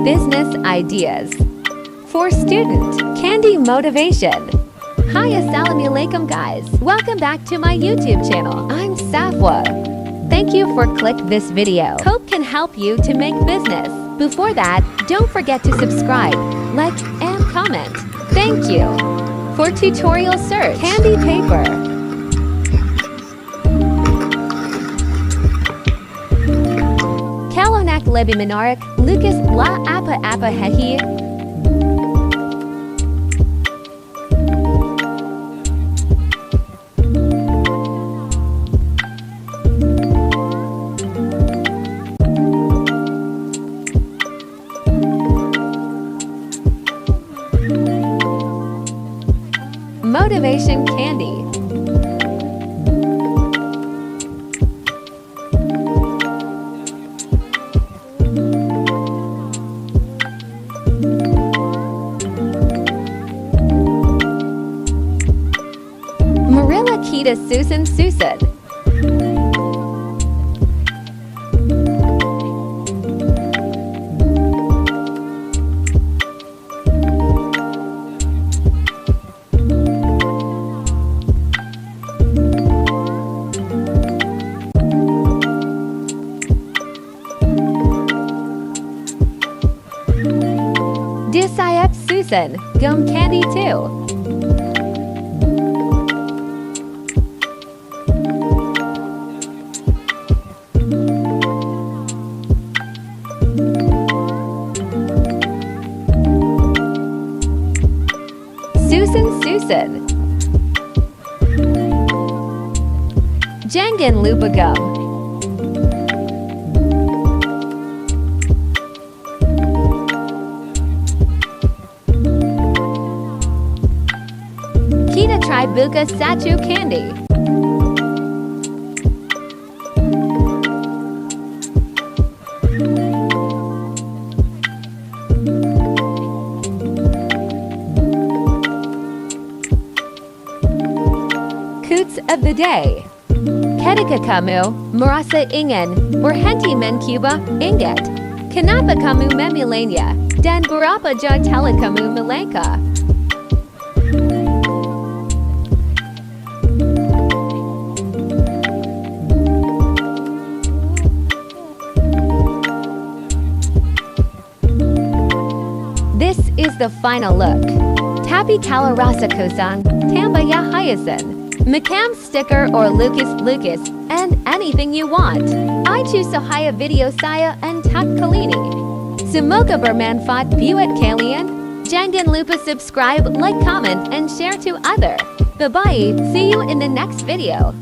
Business ideas for student candy motivation. Hi, assalamualaikum guys. Welcome back to my YouTube channel. I'm Safwa. Thank you for click this video. Hope can help you to make business. Before that, don't forget to subscribe, like, and comment. Thank you. For tutorial search, candy paper. Kalonak lebih menarik, Lucas la apa-apa hehi. Motivation candy. Marilla Kita Susan. Disayap Susan, gum candy too. Susan. Jangan lupa gum. Kita try buka satu candy. Quotes of the day. Ketika kamu merasa ingin berhenti mencubaa, ingat, kenapa kamu memilihnya dan berapa jauh telah kamu melangkah. This is the final look. Tapi kalau rasa kosong, tambah ya hiasan. Macam sticker or Lucas, and anything you want. I choose Sahaya video saya and tak kali ini. Semoga bermanfaat buat kalian. Jangan lupa subscribe, like, comment, and share to other. Bye-bye. See you in the next video.